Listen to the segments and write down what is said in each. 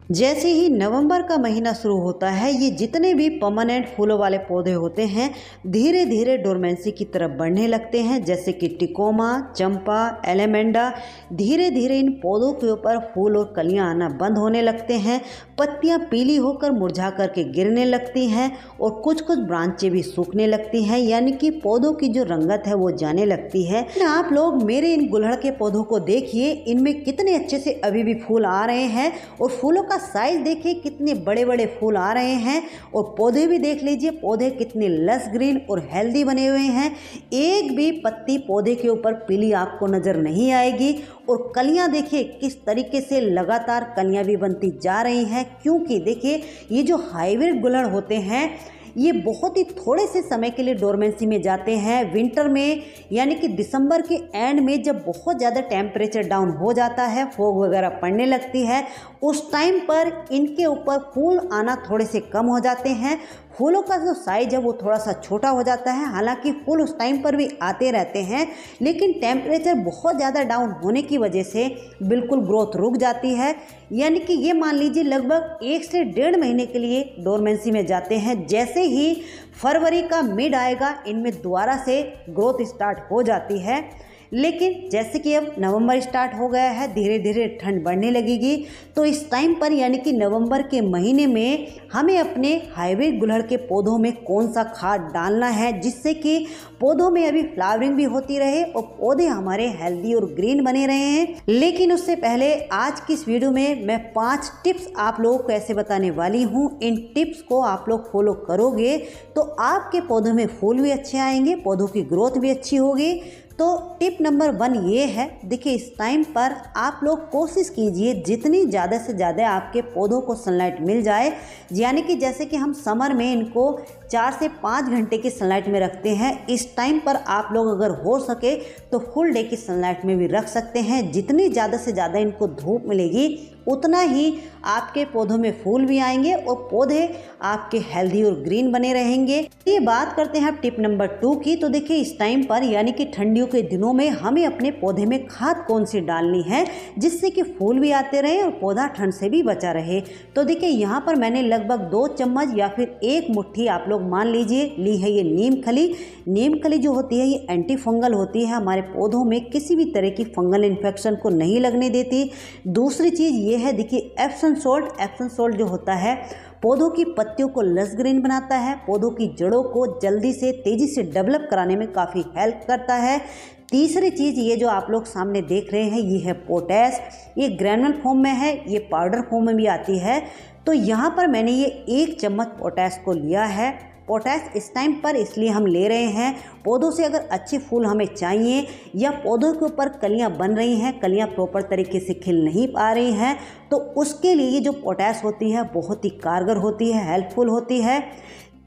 जैसे ही नवंबर का महीना शुरू होता है, ये जितने भी परमानेंट फूलों वाले पौधे होते हैं धीरे धीरे डोरमेंसी की तरफ बढ़ने लगते हैं। जैसे कि टिकोमा, चंपा, एलेमेंडा, धीरे धीरे इन पौधों के ऊपर फूल और कलियां आना बंद होने लगते हैं। पत्तियां पीली होकर मुरझा करके गिरने लगती हैं और कुछ कुछ ब्रांचें भी सूखने लगती हैं, यानी कि पौधों की जो रंगत है वो जाने लगती है। आप लोग मेरे इन गुलहड़ के पौधों को देखिए, इनमें कितने अच्छे से अभी भी फूल आ रहे हैं और फूलों का साइज देखिए, कितने बड़े बड़े फूल आ रहे हैं। और पौधे भी देख लीजिए, पौधे कितने लस ग्रीन और हेल्दी बने हुए हैं। एक भी पत्ती पौधे के ऊपर पीली आपको नजर नहीं आएगी। और कलियां देखिए किस तरीके से लगातार कलियां भी बनती जा रही हैं, क्योंकि देखिए ये जो हाइब्रिड गुलहड़ होते हैं ये बहुत ही थोड़े से समय के लिए डोरमेंसी में जाते हैं। विंटर में यानी कि दिसंबर के एंड में जब बहुत ज़्यादा टेम्परेचर डाउन हो जाता है, फॉग वगैरह पड़ने लगती है, उस टाइम पर इनके ऊपर फूल आना थोड़े से कम हो जाते हैं। फूलों का जो साइज है वो थोड़ा सा छोटा हो जाता है। हालांकि फूल उस टाइम पर भी आते रहते हैं, लेकिन टेम्परेचर बहुत ज़्यादा डाउन होने की वजह से बिल्कुल ग्रोथ रुक जाती है। यानी कि ये मान लीजिए लगभग 1 से 1.5 महीने के लिए डोरमेंसी में जाते हैं। जैसे ही फरवरी का मिड आएगा, इनमें दोबारा से ग्रोथ स्टार्ट हो जाती है। लेकिन जैसे कि अब नवंबर स्टार्ट हो गया है, धीरे धीरे ठंड बढ़ने लगेगी, तो इस टाइम पर यानी कि नवंबर के महीने में हमें अपने हाइब्रिड गुलहड़ के पौधों में कौन सा खाद डालना है, जिससे कि पौधों में अभी फ्लावरिंग भी होती रहे और पौधे हमारे हेल्दी और ग्रीन बने रहे हैं। लेकिन उससे पहले आज की इस वीडियो में मैं 5 टिप्स आप लोगों को ऐसे बताने वाली हूँ। इन टिप्स को आप लोग फॉलो करोगे तो आपके पौधों में फूल भी अच्छे आएंगे, पौधों की ग्रोथ भी अच्छी होगी। तो टिप नंबर 1 ये है, देखिए इस टाइम पर आप लोग कोशिश कीजिए जितनी ज़्यादा से ज़्यादा आपके पौधों को सनलाइट मिल जाए। यानी कि जैसे कि हम समर में इनको 4 से 5 घंटे की सनलाइट में रखते हैं, इस टाइम पर आप लोग अगर हो सके तो फुल डे की सनलाइट में भी रख सकते हैं। जितनी ज़्यादा से ज़्यादा इनको धूप मिलेगी उतना ही आपके पौधों में फूल भी आएंगे और पौधे आपके हेल्दी और ग्रीन बने रहेंगे। ये बात करते हैं अब टिप नंबर 2 की। तो देखिए इस टाइम पर यानी कि ठंडियों के दिनों में हमें अपने पौधे में खाद कौन सी डालनी है जिससे कि फूल भी आते रहे और पौधा ठंड से भी बचा रहे। तो देखिए यहाँ पर मैंने लगभग 2 चम्मच या फिर 1 मुट्ठी आप लोग मान लीजिए ली है ये नीम खली। नीम खली जो होती है ये एंटी फंगल होती है, हमारे पौधों में किसी भी तरह की फंगल इन्फेक्शन को नहीं लगने देती। दूसरी चीज़ ये है, देखिए एप्सम सॉल्ट। एप्सम सॉल्ट जो होता है पौधों की पत्तियों को लस ग्रीन बनाता है, पौधों की जड़ों को जल्दी से तेज़ी से डेवलप कराने में काफ़ी हेल्प करता है। तीसरी चीज़ ये जो आप लोग सामने देख रहे हैं ये है पोटैश। ये ग्रैनुअल फॉर्म में है, ये पाउडर फॉर्म में भी आती है। तो यहाँ पर मैंने ये 1 चम्मच पोटैश को लिया है। पोटैश इस टाइम पर इसलिए हम ले रहे हैं, पौधों से अगर अच्छे फूल हमें चाहिए या पौधों के ऊपर कलियां बन रही हैं, कलियां प्रॉपर तरीके से खिल नहीं पा रही हैं, तो उसके लिए ये जो पोटैश होती है बहुत ही कारगर होती है, हेल्पफुल होती है।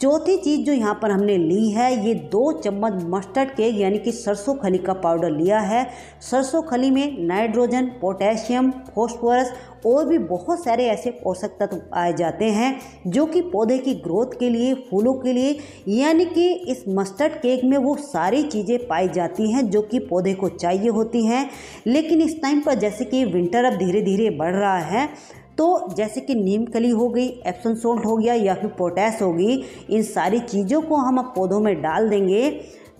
चौथी चीज़ जो यहाँ पर हमने ली है ये 2 चम्मच मस्टर्ड केक यानी कि सरसों खली का पाउडर लिया है। सरसों खली में नाइट्रोजन, पोटेशियम, फॉस्फोरस और भी बहुत सारे ऐसे पोषक तत्व पाए जाते हैं जो कि पौधे की ग्रोथ के लिए, फूलों के लिए, यानी कि इस मस्टर्ड केक में वो सारी चीज़ें पाई जाती हैं जो कि पौधे को चाहिए होती हैं। लेकिन इस टाइम पर जैसे कि विंटर अब धीरे धीरे बढ़ रहा है, तो जैसे कि नीम कली हो गई, एप्सम सॉल्ट हो गया या फिर पोटैश होगी, इन सारी चीज़ों को हम अब पौधों में डाल देंगे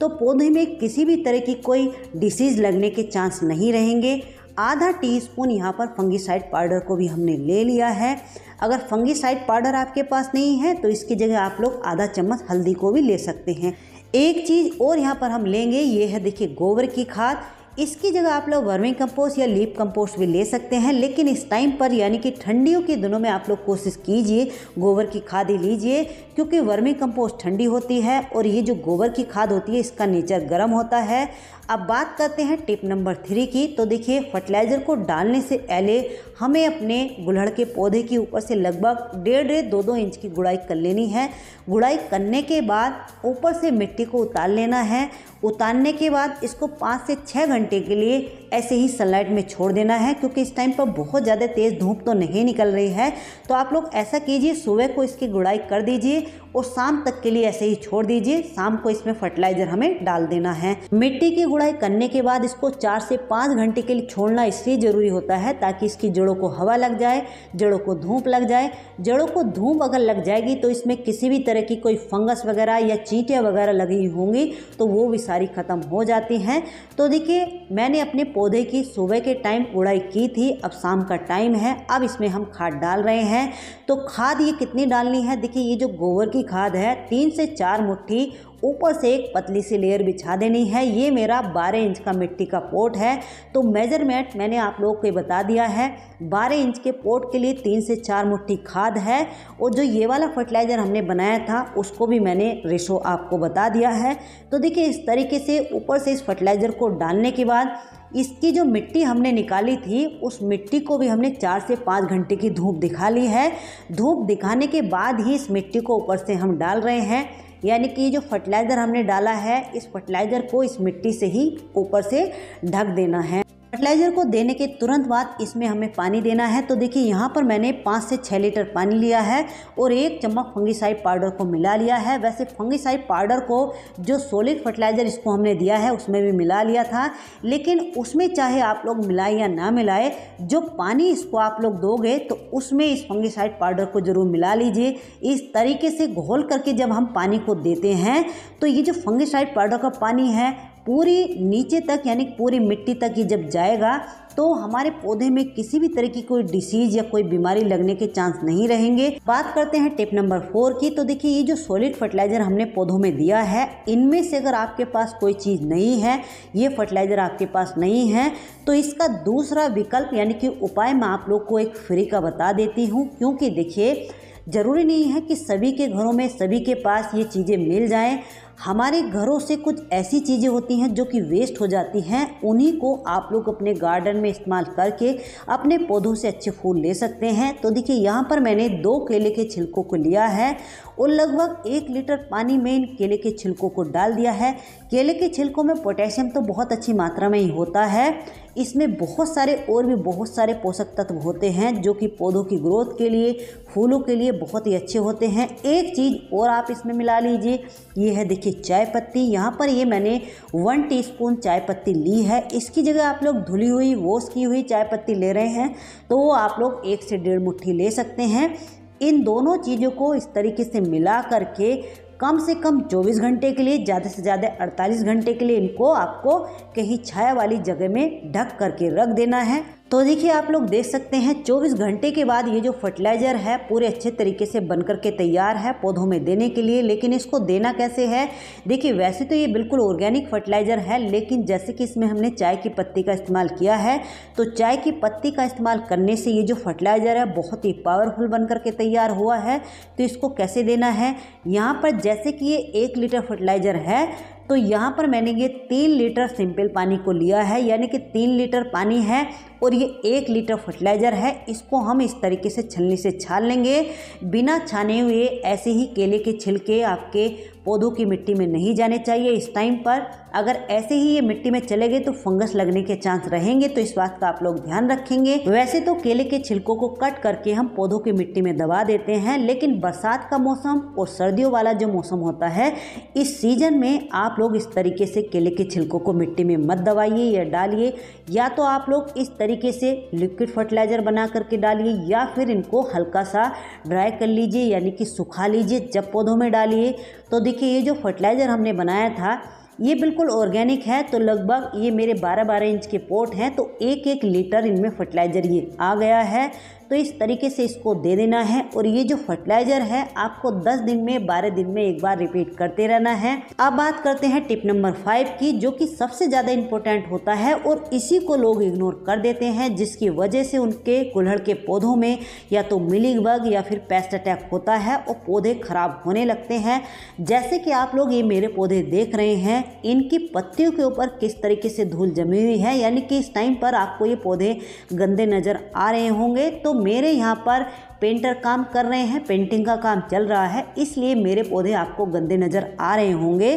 तो पौधे में किसी भी तरह की कोई डिसीज़ लगने के चांस नहीं रहेंगे। आधा टीस्पून यहाँ पर फंगीसाइड पाउडर को भी हमने ले लिया है। अगर फंगीसाइड पाउडर आपके पास नहीं है तो इसकी जगह आप लोग आधा चम्मच हल्दी को भी ले सकते हैं। एक चीज़ और यहाँ पर हम लेंगे, ये है देखिए गोबर की खाद। इसकी जगह आप लोग वर्मी कंपोस्ट या लीफ कंपोस्ट भी ले सकते हैं, लेकिन इस टाइम पर यानी कि ठंडियों के दिनों में आप लोग कोशिश कीजिए गोबर की खाद ही लीजिए, क्योंकि वर्मी कंपोस्ट ठंडी होती है और ये जो गोबर की खाद होती है इसका नेचर गर्म होता है। अब बात करते हैं टिप नंबर 3 की। तो देखिए फर्टिलाइज़र को डालने से पहले हमें अपने गुलहड़ के पौधे के ऊपर से लगभग 1.5-2 इंच की गुड़ाई कर लेनी है। गुड़ाई करने के बाद ऊपर से मिट्टी को उतार लेना है। उतारने के बाद इसको 5 से 6 घंटे घंटे के लिए ऐसे ही सनलाइट में छोड़ देना है, क्योंकि इस टाइम पर बहुत ज़्यादा तेज़ धूप तो नहीं निकल रही है। तो आप लोग ऐसा कीजिए, सुबह को इसकी गुड़ाई कर दीजिए और शाम तक के लिए ऐसे ही छोड़ दीजिए। शाम को इसमें फर्टिलाइज़र हमें डाल देना है। मिट्टी की गुड़ाई करने के बाद इसको 4 से 5 घंटे के लिए छोड़ना इसलिए ज़रूरी होता है ताकि इसकी जड़ों को हवा लग जाए, जड़ों को धूप लग जाए। जड़ों को धूप अगर लग जाएगी तो इसमें किसी भी तरह की कोई फंगस वगैरह या चींटियाँ वगैरह लगी होंगी तो वो भी सारी ख़त्म हो जाती हैं। तो देखिए, मैंने अपने पौधे की सुबह के टाइम गुड़ाई की थी, अब शाम का टाइम है। अब इसमें हम खाद डाल रहे हैं। तो खाद ये कितनी डालनी है, देखिए ये जो गोबर की खाद है 3 से 4 मुट्ठी ऊपर से एक पतली सी लेयर बिछा देनी है। ये मेरा 12 इंच का मिट्टी का पॉट है, तो मेजरमेंट मैंने आप लोगों को बता दिया है। 12 इंच के पॉट के लिए 3 से 4 मुट्ठी खाद है। और जो ये वाला फर्टिलाइज़र हमने बनाया था उसको भी मैंने रेशो आपको बता दिया है। तो देखिए, इस तरीके से ऊपर से इस फर्टिलाइज़र को डालने के बाद इसकी जो मिट्टी हमने निकाली थी उस मिट्टी को भी हमने 4 से 5 घंटे की धूप दिखा ली है। धूप दिखाने के बाद ही इस मिट्टी को ऊपर से हम डाल रहे हैं, यानी कि जो फर्टिलाइज़र हमने डाला है इस फर्टिलाइज़र को इस मिट्टी से ही ऊपर से ढक देना है। फर्टिलाइज़र को देने के तुरंत बाद इसमें हमें पानी देना है। तो देखिए, यहाँ पर मैंने 5 से 6 लीटर पानी लिया है और 1 चम्मच फंगिसाइड पाउडर को मिला लिया है। वैसे फंगिसाइड पाउडर को जो सॉलिड फर्टिलाइज़र इसको हमने दिया है उसमें भी मिला लिया था, लेकिन उसमें चाहे आप लोग मिलाएं या ना मिलाएं, जो पानी इसको आप लोग दोगे तो उसमें इस फंगिसाइड पाउडर को ज़रूर मिला लीजिए। इस तरीके से घोल करके जब हम पानी को देते हैं तो ये जो फंगिसाइड पाउडर का पानी है पूरी नीचे तक यानी पूरी मिट्टी तक ही जब जाएगा तो हमारे पौधे में किसी भी तरह की कोई डिसीज या कोई बीमारी लगने के चांस नहीं रहेंगे। बात करते हैं टिप नंबर 4 की। तो देखिए, ये जो सॉलिड फर्टिलाइज़र हमने पौधों में दिया है, इनमें से अगर आपके पास कोई चीज़ नहीं है, ये फर्टिलाइज़र आपके पास नहीं है, तो इसका दूसरा विकल्प यानी कि उपाय मैं आप लोग को एक फ्री का बता देती हूँ। क्योंकि देखिए, ज़रूरी नहीं है कि सभी के घरों में सभी के पास ये चीज़ें मिल जाएं। हमारे घरों से कुछ ऐसी चीज़ें होती हैं जो कि वेस्ट हो जाती हैं, उन्हीं को आप लोग अपने गार्डन में इस्तेमाल करके अपने पौधों से अच्छे फूल ले सकते हैं। तो देखिए, यहाँ पर मैंने 2 केले के छिलकों को लिया है और लगभग 1 लीटर पानी में इन केले के छिलकों को डाल दिया है। केले के छिलकों में पोटेशियम तो बहुत अच्छी मात्रा में ही होता है, इसमें बहुत सारे और भी बहुत सारे पोषक तत्व होते हैं जो कि पौधों की ग्रोथ के लिए, फूलों के लिए बहुत ही अच्छे होते हैं। एक चीज़ और आप इसमें मिला लीजिए, ये है देखिए चाय पत्ती। यहाँ पर ये मैंने 1 टीस्पून चाय पत्ती ली है। इसकी जगह आप लोग धुली हुई वॉश की हुई चाय पत्ती ले रहे हैं तो वो आप लोग 1 से 1.5 मुट्ठी ले सकते हैं। इन दोनों चीज़ों को इस तरीके से मिला करके कम से कम 24 घंटे के लिए, ज़्यादा से ज़्यादा 48 घंटे के लिए इनको आपको कहीं छाया वाली जगह में ढक करके रख देना है। तो देखिए, आप लोग देख सकते हैं 24 घंटे के बाद ये जो फर्टिलाइज़र है पूरे अच्छे तरीके से बनकर के तैयार है पौधों में देने के लिए। लेकिन इसको देना कैसे है, देखिए वैसे तो ये बिल्कुल ऑर्गेनिक फर्टिलाइज़र है, लेकिन जैसे कि इसमें हमने चाय की पत्ती का इस्तेमाल किया है तो चाय की पत्ती का इस्तेमाल करने से ये जो फर्टिलाइज़र है बहुत ही पावरफुल बनकर के तैयार हुआ है। तो इसको कैसे देना है, यहाँ पर जैसे कि ये 1 लीटर फर्टिलाइज़र है तो यहाँ पर मैंने ये 3 लीटर सिंपल पानी को लिया है, यानी कि 3 लीटर पानी है और ये 1 लीटर फर्टिलाइज़र है। इसको हम इस तरीके से छलनी से छान लेंगे। बिना छाने हुए ऐसे ही केले के छिलके आपके पौधों की मिट्टी में नहीं जाने चाहिए इस टाइम पर। अगर ऐसे ही ये मिट्टी में चले गए तो फंगस लगने के चांस रहेंगे, तो इस बात का आप लोग ध्यान रखेंगे। वैसे तो केले के छिलकों को कट करके हम पौधों की मिट्टी में दबा देते हैं, लेकिन बरसात का मौसम और सर्दियों वाला जो मौसम होता है इस सीजन में आप लोग इस तरीके से केले के छिलकों को मिट्टी में मत दबाइए या डालिए। या तो आप लोग इस तरीके से लिक्विड फर्टिलाइज़र बना करके डालिए या फिर इनको हल्का सा ड्राई कर लीजिए, यानी कि सुखा लीजिए जब पौधों में डालिए। तो देखिए, ये जो फर्टिलाइज़र हमने बनाया था ये बिल्कुल ऑर्गेनिक है। तो लगभग ये मेरे 12-12 इंच के पॉट हैं तो 1-1 लीटर इनमें फर्टिलाइज़र ये आ गया है। तो इस तरीके से इसको दे देना है और ये जो फर्टिलाइज़र है आपको 10 दिन में 12 दिन में एक बार रिपीट करते रहना है। अब बात करते हैं टिप नंबर 5 की, जो कि सबसे ज़्यादा इम्पोर्टेंट होता है और इसी को लोग इग्नोर कर देते हैं, जिसकी वजह से उनके कुल्हड़ के पौधों में या तो मिलिंग बग या फिर पेस्ट अटैक होता है और पौधे खराब होने लगते हैं। जैसे कि आप लोग ये मेरे पौधे देख रहे हैं, इनकी पत्तियों के ऊपर किस तरीके से धूल जमी हुई है, यानी कि इस टाइम पर आपको ये पौधे गंदे नज़र आ रहे होंगे। तो मेरे यहाँ पर पेंटर काम कर रहे हैं, पेंटिंग का काम चल रहा है, इसलिए मेरे पौधे आपको गंदे नज़र आ रहे होंगे।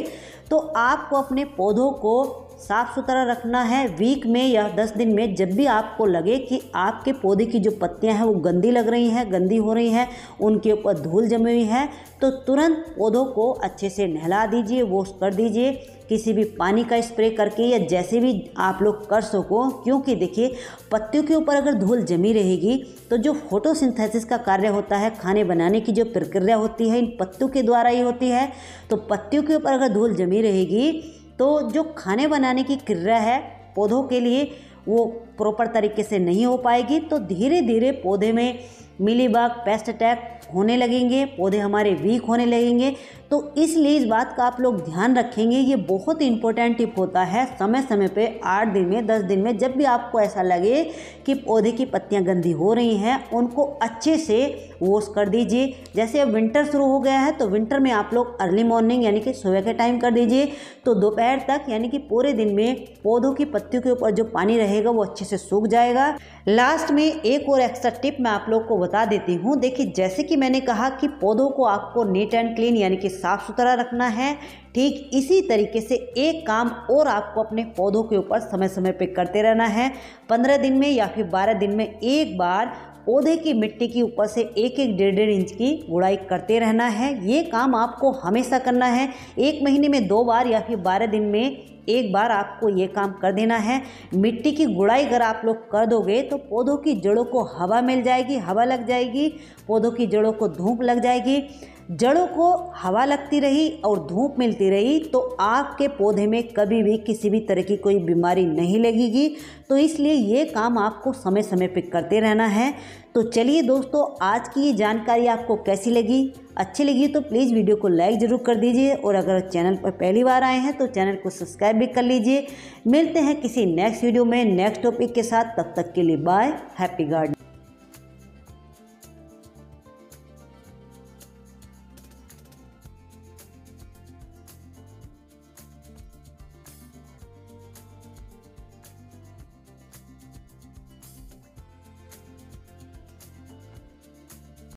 तो आपको अपने पौधों को साफ़ सुथरा रखना है। वीक में या 10 दिन में जब भी आपको लगे कि आपके पौधे की जो पत्तियां हैं वो गंदी लग रही हैं, गंदी हो रही हैं, उनके ऊपर धूल जमी हुई है, तो तुरंत पौधों को अच्छे से नहला दीजिए, वॉश कर दीजिए, किसी भी पानी का स्प्रे करके या जैसे भी आप लोग कर सको। क्योंकि देखिए पत्तियों के ऊपर अगर धूल जमी रहेगी तो जो फोटोसिंथेसिस का कार्य होता है, खाने बनाने की जो प्रक्रिया होती है, इन पत्तियों के द्वारा ही होती है। तो पत्तियों के ऊपर अगर धूल जमी रहेगी तो जो खाने बनाने की क्रिया है पौधों के लिए वो प्रॉपर तरीके से नहीं हो पाएगी। तो धीरे धीरे पौधे में मिलीबग, पेस्ट अटैक होने लगेंगे, पौधे हमारे वीक होने लगेंगे। तो इसलिए इस बात का आप लोग ध्यान रखेंगे। ये बहुत ही इंपॉर्टेंट टिप होता है। समय समय पे 8 दिन में, 10 दिन में जब भी आपको ऐसा लगे कि पौधे की पत्तियां गंदी हो रही हैं, उनको अच्छे से वॉश कर दीजिए। जैसे अब विंटर शुरू हो गया है तो विंटर में आप लोग अर्ली मॉर्निंग यानी कि सुबह के टाइम कर दीजिए, तो दोपहर तक यानी कि पूरे दिन में पौधों की पत्तियों के ऊपर जो पानी रहेगा वो अच्छे से सूख जाएगा। लास्ट में एक और एक्स्ट्रा टिप मैं आप लोग को बता देती हूँ। देखिए जैसे कि मैंने कहा कि पौधों को आपको नीट एंड क्लीन यानी कि साफ़ सुथरा रखना है, ठीक इसी तरीके से एक काम और आपको अपने पौधों के ऊपर समय समय पे करते रहना है। 15 दिन में या फिर 12 दिन में एक बार पौधे की मिट्टी के ऊपर से 1-1, 1.5 इंच की गुड़ाई करते रहना है। ये काम आपको हमेशा करना है। 1 महीने में 2 बार या फिर 12 दिन में एक बार आपको ये काम कर देना है। मिट्टी की गुड़ाई अगर आप लोग कर दोगे तो पौधों की जड़ों को हवा मिल जाएगी, हवा लग जाएगी, पौधों की जड़ों को धूप लग जाएगी। जड़ों को हवा लगती रही और धूप मिलती रही तो आपके पौधे में कभी भी किसी भी तरह की कोई बीमारी नहीं लगेगी। तो इसलिए ये काम आपको समय समय पे करते रहना है। तो चलिए दोस्तों, आज की ये जानकारी आपको कैसी लगी? अच्छी लगी तो प्लीज़ वीडियो को लाइक ज़रूर कर दीजिए, और अगर चैनल पर पहली बार आए हैं तो चैनल को सब्सक्राइब भी कर लीजिए। मिलते हैं किसी नेक्स्ट वीडियो में नेक्स्ट टॉपिक के साथ। तब तक के लिए बाय, हैप्पी गार्डनिंग।